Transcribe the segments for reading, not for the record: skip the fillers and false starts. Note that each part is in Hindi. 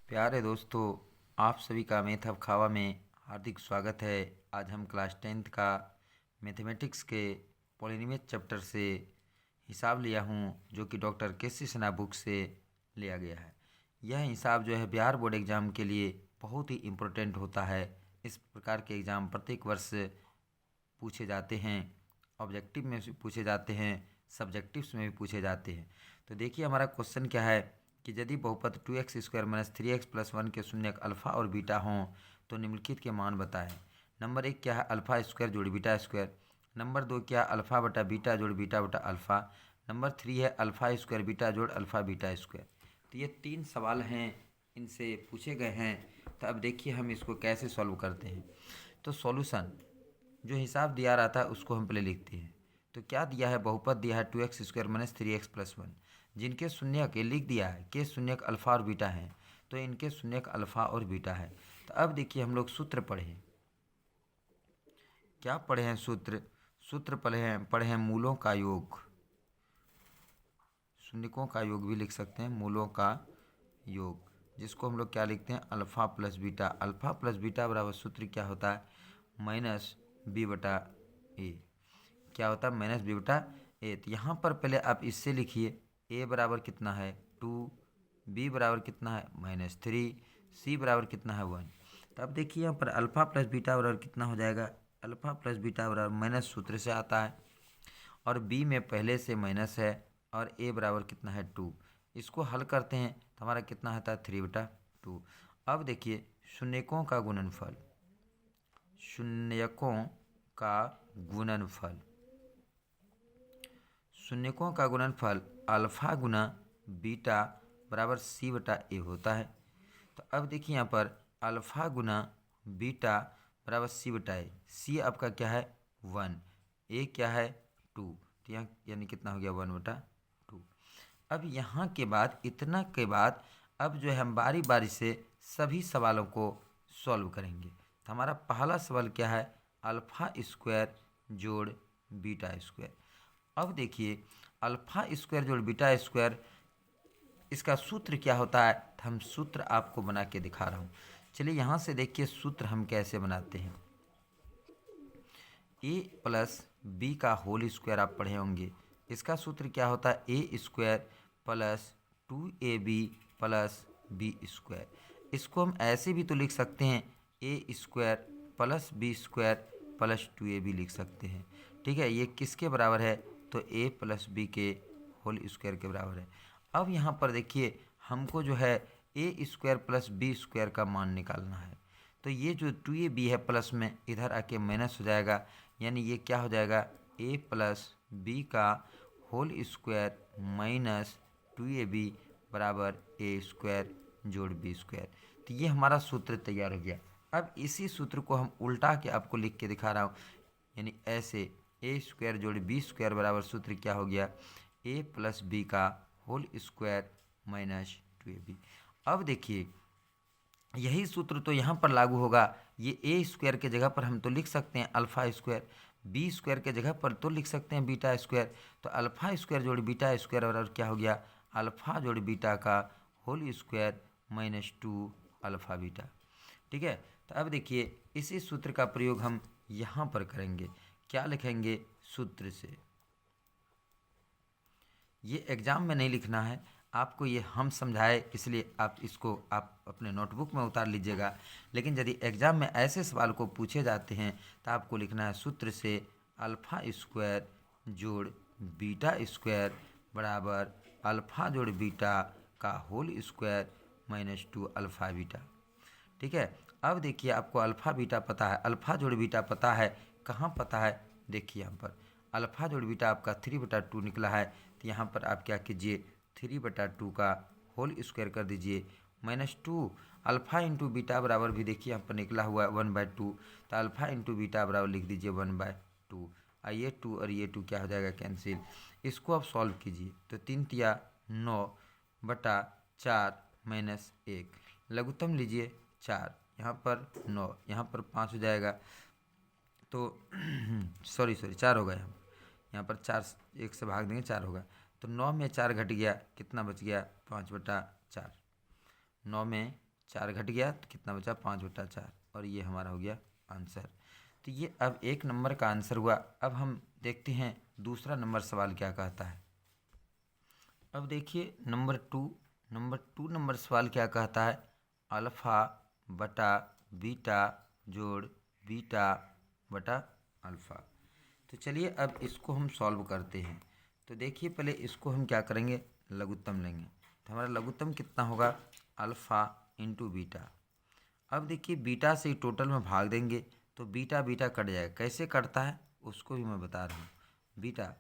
प्यारे दोस्तों, आप सभी का मैथ ऑफ खावा में हार्दिक स्वागत है। आज हम क्लास 10th का मैथमेटिक्स के पॉलिनोमियल चैप्टर से हिसाब लिया हूँ, जो कि डॉक्टर के.सी. सिन्हा बुक से लिया गया है। यह हिसाब जो है बिहार बोर्ड एग्ज़ाम के लिए बहुत ही इम्पोर्टेंट होता है। इस प्रकार के एग्ज़ाम प्रत्येक वर्ष पूछे जाते हैं। ऑब्जेक्टिव में भी पूछे जाते हैं, सब्जेक्टिव्स में भी पूछे जाते हैं। तो देखिए हमारा क्वेश्चन क्या है कि यदि बहुपद 2x² - 3x + 1 के शून्यक अल्फ़ा और बीटा हों तो निम्नलिखित के मान बताएं। नंबर 1 क्या है, अल्फ़ा स्क्वायर जोड़ बीटा स्क्वायर। नंबर 2 क्या है, अल्फ़ा बटा बीटा जोड़ बीटा बटा अल्फ़ा। नंबर 3 है अल्फ़ा स्क्वायर बीटा जोड़ अल्फ़ा बीटा स्क्वायर। तो ये 3 सवाल हैं, इनसे पूछे गए हैं। तो अब देखिए हम इसको कैसे सॉल्व करते हैं। तो सॉल्यूशन जो हिसाब दिया रहा था उसको हम पहले लिखते हैं। तो क्या दिया है, बहुपद दिया है 2x² - 3x + 1, जिनके शून्यक ये लिख दिया है के शून्यक अल्फ़ा और बीटा हैं, तो इनके शून्यक अल्फ़ा और बीटा है। तो अब देखिए हम लोग सूत्र पढ़े हैं। क्या पढ़े हैं? सूत्र पढ़े हैं मूलों का योग। शून्यकों का योग भी लिख सकते हैं, मूलों का योग, जिसको हम लोग क्या लिखते हैं, alpha plus beta. Alpha plus beta बराबर सूत्र क्या होता है, -b/a। क्या होता है, -b/a। तो यहाँ पर पहले आप इससे लिखिए, a बराबर कितना है 2, b बराबर कितना है -3, c बराबर कितना है 1। तो अब देखिए यहाँ पर अल्फ़ा प्लस बीटा बराबर कितना हो जाएगा, अल्फ़ा प्लस बीटा बराबर माइनस सूत्र से आता है, और b में पहले से माइनस है, और a बराबर कितना है 2। इसको हल करते हैं तो हमारा कितना होता है 3/2। अब देखिए शून्यकों का गुणनफल, शून्यकों का गुणनफल, शून्यकों का गुणनफल अल्फ़ा गुना बीटा बराबर c/a होता है। तो अब देखिए यहाँ पर अल्फ़ा गुना बीटा बराबर c/a। c आपका क्या है 1, a क्या है 2, तो यहाँ यानी कितना हो गया 1/2। अब यहाँ के बाद, इतना के बाद, अब जो है हम बारी बारी से सभी सवालों को सॉल्व करेंगे। तो हमारा पहला सवाल क्या है, अल्फ़ा स्क्वायर जोड़ बीटा स्क्वायर। अब देखिए अल्फ़ा स्क्वायर जोड़ बीटा स्क्वायर, इसका सूत्र क्या होता है, तो हम सूत्र आपको बना के दिखा रहा हूँ। चलिए यहाँ से देखिए सूत्र हम कैसे बनाते हैं। a + b का होल स्क्वायर आप पढ़े होंगे। इसका सूत्र क्या होता है, a² + 2ab + b²। इसको हम ऐसे भी तो लिख सकते हैं, a² + b² + 2ab लिख सकते हैं। ठीक है, ये किसके बराबर है, तो a + b के होल स्क्वायर के बराबर है। अब यहाँ पर देखिए हमको जो है a² + b² का मान निकालना है। तो ये जो 2ab है प्लस में इधर आके माइनस हो जाएगा, यानी ये क्या हो जाएगा, a + b का होल स्क्वायर माइनस 2ab बराबर a² जोड़ b²। तो ये हमारा सूत्र तैयार हो गया। अब इसी सूत्र को हम उल्टा के आपको लिख के दिखा रहा हूँ, यानी ऐसे a² जोड़ b² बराबर सूत्र क्या हो गया, a + b का होल स्क्वायर माइनस 2ab। अब देखिए यही सूत्र तो यहाँ पर लागू होगा। ये a² के जगह पर हम तो लिख सकते हैं अल्फ़ा स्क्वायर, b² के जगह पर तो लिख सकते हैं बीटा स्क्वायर। तो अल्फ़ा स्क्वायर जोड़ बीटा स्क्वायर और क्या हो गया, अल्फ़ा जोड़ बीटा का whole square minus 2 alpha beta. ठीक है, तो अब देखिए इसी सूत्र का प्रयोग हम यहाँ पर करेंगे। क्या लिखेंगे, सूत्र से। ये एग्ज़ाम में नहीं लिखना है आपको, ये हम समझाए इसलिए आप इसको आप अपने नोटबुक में उतार लीजिएगा। लेकिन यदि एग्ज़ाम में ऐसे सवाल को पूछे जाते हैं तो आपको लिखना है सूत्र से अल्फ़ा स्क्वायर जोड़ बीटा स्क्वायर बराबर अल्फ़ा जोड़ बीटा का whole square minus 2 alpha beta. ठीक है, अब देखिए आपको अल्फ़ा बीटा पता है, अल्फ़ा जोड़ बीटा पता है, कहाँ पता है, देखिए यहाँ पर अल्फ़ा जोड़ बीटा आपका 3/2 निकला है। तो यहाँ पर आप क्या कीजिए, 3/2 का होल स्क्वायर कर दीजिए माइनस 2 अल्फ़ा इंटू बीटा बराबर भी देखिए यहाँ पर निकला हुआ है 1/2। तो अल्फ़ा इंटू बीटा बराबर लिख दीजिए 1/2। ये 2 और ये 2 क्या हो जाएगा, कैंसिल। इसको आप सॉल्व कीजिए तो 3 तिया 9/4 माइनस 1, लघुत्तम लीजिए 4, यहाँ पर 9, यहाँ पर 5 हो जाएगा। तो सॉरी 4 होगा, यहाँ पर 4 1 से भाग देंगे 4 होगा। तो 9 में 4 घट गया, कितना बच गया, 5/4। 9 में 4 घट गया तो कितना बचा 5/4 और ये हमारा हो गया आंसर। तो ये अब 1 नंबर का आंसर हुआ। अब हम देखते हैं दूसरा नंबर सवाल क्या कहता है। अब देखिए नंबर 2 नंबर सवाल क्या कहता है, अल्फ़ा बटा बीटा जोड़ बीटा बटा अल्फ़ा। तो चलिए अब इसको हम सॉल्व करते हैं। तो देखिए पहले इसको हम क्या करेंगे, लघुत्तम लेंगे। तो हमारा लघुत्तम कितना होगा, अल्फ़ा इंटू बीटा। अब देखिए बीटा से टोटल में भाग देंगे तो बीटा बीटा कट जाएगा। कैसे कटता है उसको भी मैं बता रहा हूँ। बीटा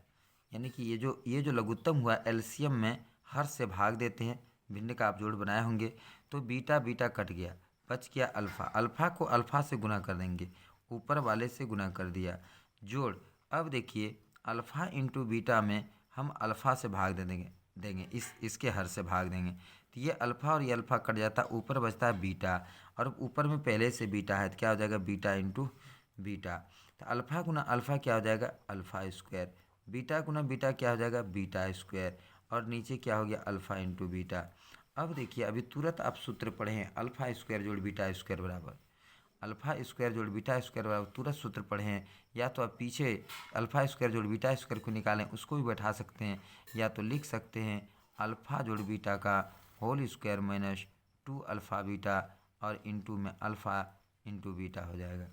यानी कि ये जो लघुत्तम हुआ एलसीएम में हर से भाग देते हैं, भिन्न का आप जोड़ बनाए होंगे। तो बीटा बीटा कट गया, बच गया अल्फ़ा। अल्फ़ा को अल्फ़ा से गुना कर देंगे, ऊपर वाले से गुना कर दिया, जोड़। अब देखिए अल्फ़ा इंटू बीटा में हम अल्फ़ा से भाग देंगे इसके हर से भाग देंगे तो ये अल्फ़ा और ये अल्फ़ा कट जाता है, ऊपर बचता है बीटा। और ऊपर में पहले से बीटा है तो क्या हो जाएगा, बीटा इंटू बीटा। तो अल्फ़ा गुना अल्फ़ा क्या हो जाएगा, अल्फ़ा स्क्वायर। बीटा गुना बीटा क्या हो जाएगा, बीटा स्क्वायर। और नीचे क्या हो गया, अल्फ़ा इंटू बीटा। अब देखिए अभी तुरंत आप सूत्र पढ़े हैं, अल्फ़ा स्क्वायर जोड़ बीटा स्क्वायर बराबर अल्फ़ा स्क्वायर जोड़ बीटा स्क्वायर बराबर, तुरंत सूत्र पढ़े हैं। या तो आप पीछे अल्फ़ा स्क्वायर जोड़ बीटा स्क्वायर को निकालें, उसको भी बैठा सकते हैं, या तो लिख सकते हैं अल्फ़ा जोड़ बीटा का whole square minus 2 alpha beta और इंटू में अल्फ़ा इंटू बीटा हो जाएगा।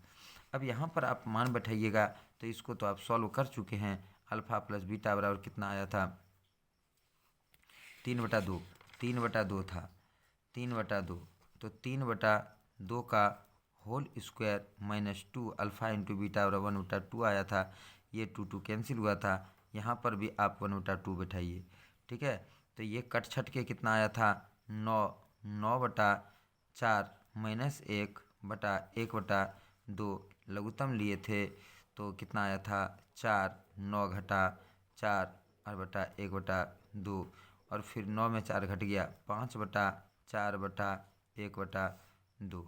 अब यहाँ पर आप मान बैठाइएगा। तो इसको तो आप सॉल्व कर चुके हैं। अल्फ़ा प्लस बीटा बराबर कितना आया था, 3/2। 3/2 था, 3/2। तो 3/2 का whole square minus 2 alpha into beta बराबर 1/2 आया था। ये 2 कैंसिल हुआ था, यहाँ पर भी आप 1/2 बैठाइए, ठीक है। तो ये कट छट के कितना आया था, 9/4 माइनस 1/1/2 लघुत्तम लिए थे तो कितना आया था 4, 9 घटा 4 और बटा 1/2 और फिर 9 में 4 घट गया 5/4/1/2।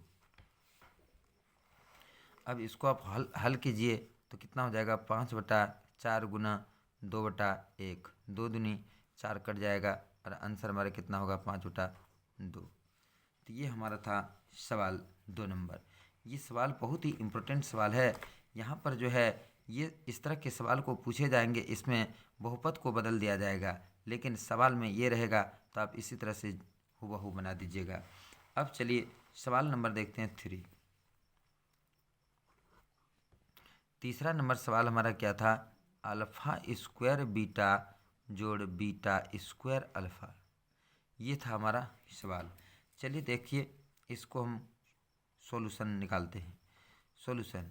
अब इसको आप हल कीजिए तो कितना हो जाएगा, 5/4 गुना 2/1, 2 दूनी 4 कट जाएगा और आंसर हमारा कितना होगा 5/2। तो ये हमारा था सवाल 2 नंबर। ये सवाल बहुत ही इम्पोर्टेंट सवाल है। यहाँ पर जो है ये इस तरह के सवाल को पूछे जाएंगे, इसमें बहुपद को बदल दिया जाएगा, लेकिन सवाल में ये रहेगा तो आप इसी तरह से हूबहू बना दीजिएगा। अब चलिए सवाल नंबर देखते हैं 3। तीसरा नंबर सवाल हमारा क्या था, अल्फ़ा स्क्वायर बीटा जोड़ बीटा स्क्वायर अल्फ़ा। ये था हमारा सवाल। चलिए देखिए इसको हम सॉल्यूशन निकालते हैं। सॉल्यूशन,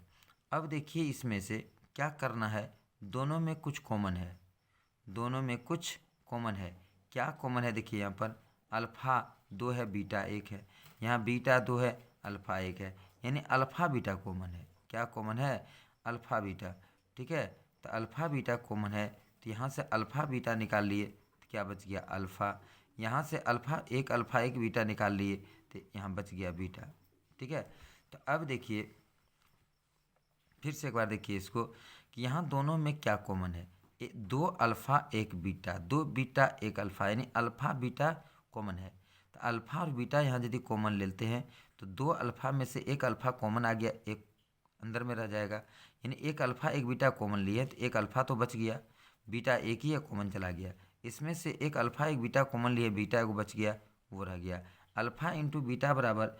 अब देखिए इसमें से क्या करना है, दोनों में कुछ कॉमन है, दोनों में कुछ कॉमन है। क्या कॉमन है, देखिए यहाँ पर अल्फ़ा 2 है बीटा 1 है, यहाँ बीटा 2 है अल्फ़ा 1 है, यानी अल्फ़ा बीटा कॉमन है। क्या कॉमन है, अल्फ़ा बीटा, ठीक है। तो अल्फ़ा बीटा कॉमन है तो यहाँ से अल्फ़ा बीटा निकाल लिए तो क्या बच गया अल्फ़ा। यहाँ से अल्फ़ा एक बीटा निकाल लिए तो यहाँ बच गया बीटा, ठीक है। तो अब देखिए फिर से एक बार देखिए इसको कि यहाँ दोनों में क्या कॉमन है, 2 अल्फ़ा 1 बीटा, 2 बीटा 1 अल्फ़ा, यानी अल्फ़ा बीटा कॉमन है। तो अल्फ़ा और बीटा यहाँ यदि कॉमन लेते हैं तो 2 अल्फ़ा में से 1 अल्फ़ा कॉमन आ गया, एक अंदर में रह जाएगा, यानी 1 अल्फ़ा 1 बीटा कॉमन लिए तो 1 अल्फ़ा तो बच गया, बीटा एक ही है कॉमन चला गया। इसमें से 1 अल्फ़ा 1 बीटा कॉमन लिए, बीटा एक बच गया वो रह गया। अल्फ़ा इंटू बीटा बराबर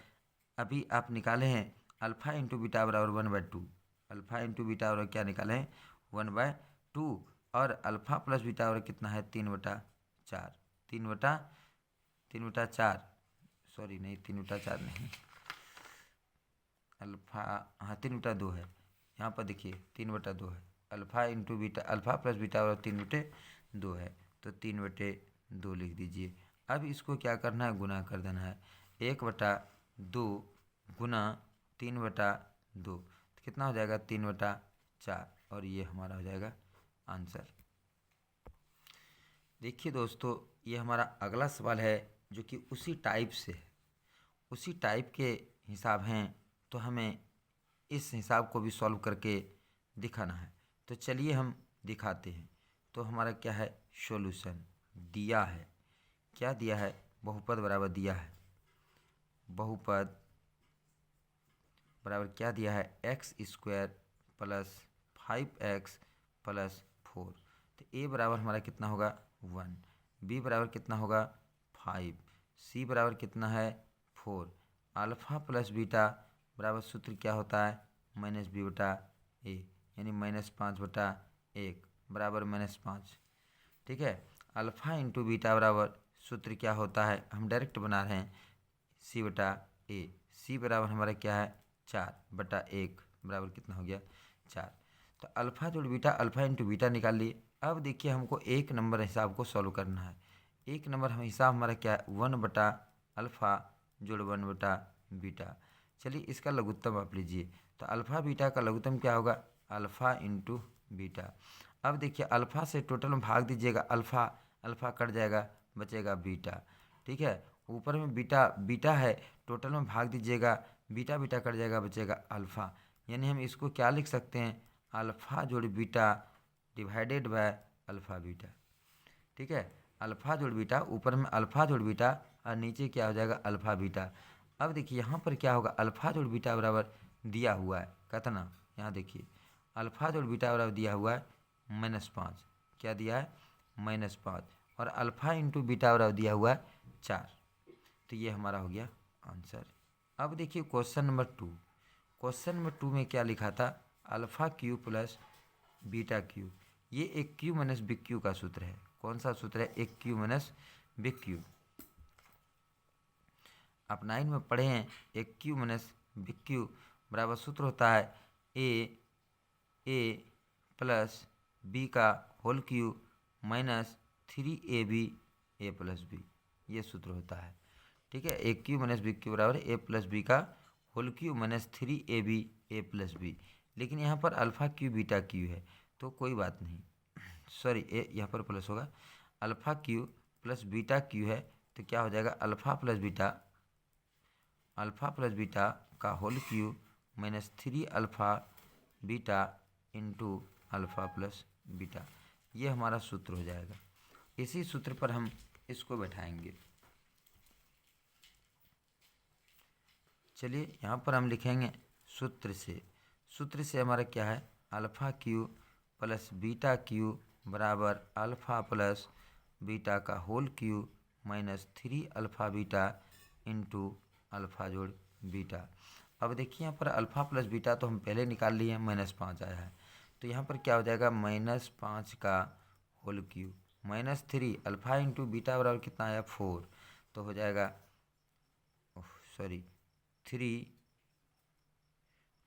अभी आप निकाले हैं अल्फ़ा इंटू बीटा बराबर 1/2। अल्फ़ा इंटू बीटा बराबर क्या निकाले हैं 1/2 और अल्फ़ा प्लस बीटा बराबर कितना है 3/4। 3/4 सॉरी नहीं 3/4 नहीं, अल्फ़ा हाँ 3/2 है। यहाँ पर देखिए 3/2 है। Alpha into beta alpha plus beta बराबर 3/2 है, तो 3/2 लिख दीजिए। अब इसको क्या करना है, गुना कर देना है। 1/2 गुना 3/2 तो कितना हो जाएगा 3/4 और ये हमारा हो जाएगा आंसर। देखिए दोस्तों ये हमारा अगला सवाल है जो कि उसी टाइप से है, उसी टाइप के हिसाब हैं, तो हमें इस हिसाब को भी सॉल्व करके दिखाना है। तो चलिए हम दिखाते हैं। तो हमारा क्या है, सॉल्यूशन दिया है, क्या दिया है, बहुपद बराबर दिया है बहुपद बराबर क्या दिया है, x² प्लस 5x प्लस 4। तो a बराबर हमारा कितना होगा 1, b बराबर कितना होगा 5, c बराबर कितना है 4। अल्फ़ा प्लस बीटा बराबर सूत्र क्या होता है -b/a, यानी -5/1 बराबर -5। ठीक है, अल्फ़ा इंटू बीटा बराबर सूत्र क्या होता है, हम डायरेक्ट बना रहे हैं c/a। c बराबर हमारा क्या है 4/1 बराबर कितना हो गया 4। तो अल्फ़ा जोड़ बीटा, अल्फ़ा इंटू बीटा निकाल लिए। अब देखिए हमको एक नंबर हिसाब को सॉल्व करना है। एक नंबर हम हिसाब हमारा क्या है 1/अल्फ़ा जोड़ 1/बीटा। चलिए इसका लघुत्तम आप लीजिए। तो अल्फ़ा बीटा का लघुत्तम क्या होगा, अल्फ़ा इंटू बीटा। अब देखिए अल्फ़ा से टोटल में भाग दीजिएगा, अल्फ़ा अल्फ़ा कट जाएगा, बचेगा बीटा। ठीक है, ऊपर में बीटा बीटा है, टोटल में भाग दीजिएगा, बीटा बीटा कट जाएगा, बचेगा अल्फ़ा। यानी हम इसको क्या लिख सकते हैं, अल्फ़ा जोड़ beta divided by alpha beta. ठीक है, अल्फ़ा जोड़ बीटा, ऊपर में अल्फ़ा जोड़ बीटा और नीचे क्या हो जाएगा अल्फ़ा बीटा। अब देखिए यहाँ पर क्या होगा, अल्फ़ा जोड़ बीटा बराबर दिया हुआ है कितना, यहाँ देखिए अल्फ़ा जोड़ बीटा बराबर दिया हुआ है -5। क्या दिया है -5, और अल्फ़ा इंटू बीटा बराबर दिया हुआ है 4। तो ये हमारा हो गया आंसर। अब देखिए क्वेश्चन नंबर 2। क्वेश्चन नंबर 2 में क्या लिखा था, alpha cube plus beta Q. ये एक क्यू माइनस बिग क्यू का सूत्र है। कौन सा सूत्र है, एक क्यू माइनस बिग क्यू। आप 9 में पढ़े हैं, एक क्यू माइनस बिग क्यू बराबर सूत्र होता है ए प्लस बी का whole cube minus 3ab a plus b, ये सूत्र होता है। ठीक है, एक क्यू माइनस बी क्यू बराबर ए प्लस बी का whole cube minus 3ab a plus b. लेकिन यहाँ पर अल्फ़ा क्यू बीटा क्यू है तो कोई बात नहीं, सॉरी ए यहाँ पर प्लस होगा, alpha cube plus beta cube है तो क्या हो जाएगा अल्फ़ा प्लस बीटा का whole cube minus 3 beta into alpha plus beta. ये हमारा सूत्र हो जाएगा। इसी सूत्र पर हम इसको बैठाएंगे। चलिए यहाँ पर हम लिखेंगे सूत्र से हमारा क्या है, alpha cube plus beta cube बराबर अल्फ़ा प्लस बीटा का whole cube minus 3 beta into alpha जोड़ बीटा। अब देखिए यहाँ पर अल्फ़ा प्लस बीटा तो हम पहले निकाल लिए हैं, -5 आया है। तो यहाँ पर क्या हो जाएगा -5 का whole cube minus 3 alpha into beta बराबर कितना आया 4। तो हो जाएगा सॉरी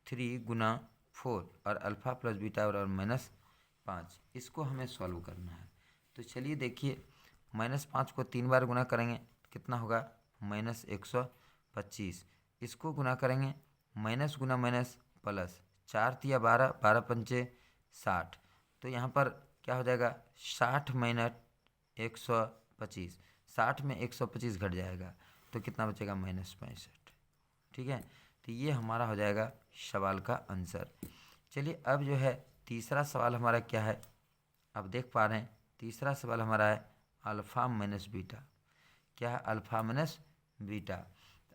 3 गुना 4 और अल्फ़ा प्लस बीटा बराबर -5। इसको हमें सॉल्व करना है। तो चलिए देखिए, -5 को 3 बार गुना करेंगे कितना होगा -125। इसको गुना करेंगे माइनस गुना माइनस प्लस, 4 तिया 12, 12 पंचे 60। तो यहाँ पर क्या हो जाएगा 60 माइनस 125, 60 में 125 घट जाएगा तो कितना बचेगा -65। ठीक है, तो ये हमारा हो जाएगा सवाल का आंसर। चलिए अब जो है तीसरा सवाल हमारा क्या है, अब देख पा रहे हैं तीसरा सवाल हमारा है अल्फ़ा माइनस बीटा। क्या है, अल्फ़ा माइनस बीटा।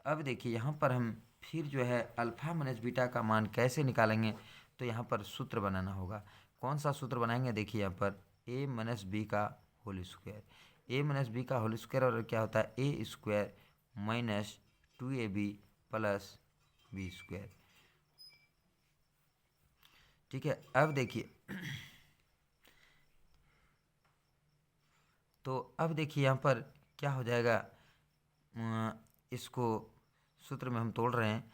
अब देखिए यहाँ पर हम फिर जो है अल्फ़ा माइनस बीटा का मान कैसे निकालेंगे, तो यहाँ पर सूत्र बनाना होगा। कौन सा सूत्र बनाएंगे, देखिए यहाँ पर a माइनस बी का whole square, a minus b का होल स्क्वायर और क्या होता है a² minus 2ab plus b²। ठीक है, अब देखिए तो अब देखिए यहाँ पर क्या हो जाएगा, इसको सूत्र में हम तोड़ रहे हैं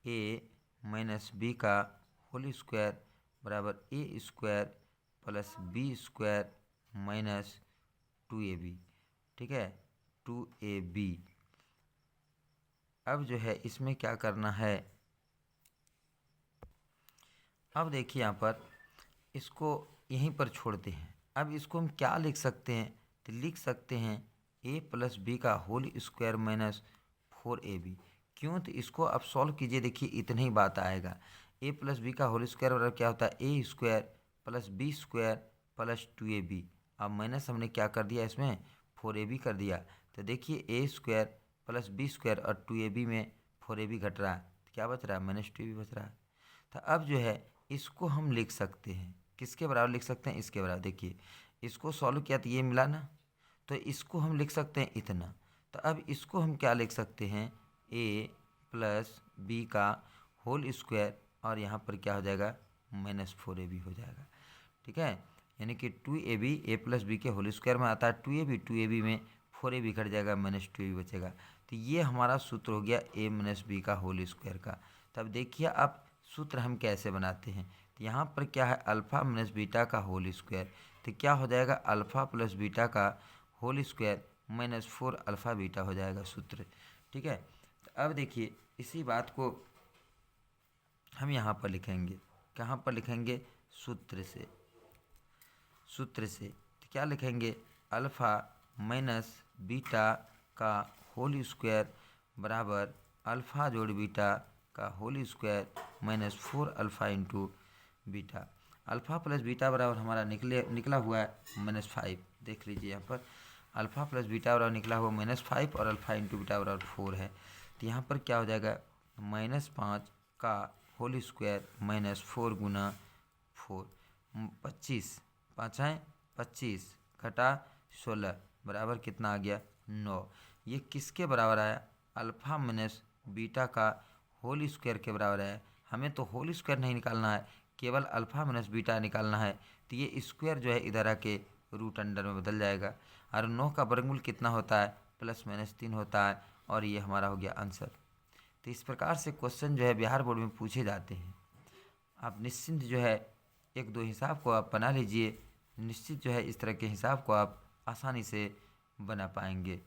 a माइनस बी का होल स्क्वायर बराबर a² plus b² minus 2ab। ठीक है, 2ab। अब जो है इसमें क्या करना है, अब देखिए यहाँ पर इसको यहीं पर छोड़ते हैं। अब इसको हम क्या लिख सकते हैं, तो लिख सकते हैं a प्लस बी का होल स्क्वायर माइनस 4ab। क्यों, तो इसको आप सॉल्व कीजिए, देखिए इतना ही बात आएगा। a प्लस बी का होल स्क्वायर और क्या होता है a² plus b² plus 2ab। अब माइनस हमने क्या कर दिया, इसमें 4ab कर दिया। तो देखिए a² प्लस बी स्क्वायर और 2ab में 4ab घट रहा है तो क्या बच रहा है, -2ab बच रहा है। तो अब जो है इसको हम लिख सकते हैं, किसके बराबर लिख सकते हैं, इसके बराबर। देखिए इसको सॉल्व किया तो ये मिला ना, तो इसको हम लिख सकते हैं इतना। तो अब इसको हम क्या लिख सकते हैं, a प्लस बी का होल स्क्वायर और यहाँ पर क्या हो जाएगा, -4ab हो जाएगा। ठीक है, यानी कि 2ab a प्लस बी के होल स्क्वायर में आता है 2ab में 4ab घट जाएगा, -2ab बचेगा। तो ये हमारा सूत्र हो गया a - b का होल स्क्वायर का। तब देखिए अब सूत्र हम कैसे बनाते हैं। तो यहाँ पर क्या है, अल्फ़ा माइनस बीटा का होल स्क्वायर, तो क्या हो जाएगा, अल्फ़ा प्लस बीटा का होल स्क्वायर -4 अल्फ़ा बीटा हो जाएगा सूत्र। ठीक है, तो अब देखिए इसी बात को हम यहाँ पर लिखेंगे, कहाँ पर लिखेंगे, सूत्र से। तो क्या लिखेंगे, अल्फ़ा माइनस बीटा का होल स्क्वायर बराबर अल्फ़ा जोड़ बीटा का whole square -4 alpha into beta. Alpha plus beta बराबर हमारा निकला हुआ है -5। देख लीजिए यहाँ पर अल्फ़ा प्लस बीटा बराबर निकला हुआ -5 और अल्फ़ा इंटू बीटा बराबर 4 है। तो यहाँ पर क्या हो जाएगा, -5 का होल स्क्वायर -4 गुना 4, 25 5 हैं 25 घटा 16 बराबर कितना आ गया, 9। ये किसके बराबर आया, अल्फ़ा माइनस बीटा का होल स्क्वायर के बराबर है। हमें तो होल स्क्वायर नहीं निकालना है, केवल अल्फ़ा माइनस बीटा निकालना है। तो ये स्क्वायर जो है इधर आके रूट अंडर में बदल जाएगा। और 9 का वर्गमूल कितना होता है, +-3 होता है, और ये हमारा हो गया आंसर। तो इस प्रकार से क्वेश्चन जो है बिहार बोर्ड में पूछे जाते हैं। आप निश्चिंत जो है 1-2 हिसाब को आप बना लीजिए, निश्चित जो है इस तरह के हिसाब को आप आसानी से बना पाएंगे।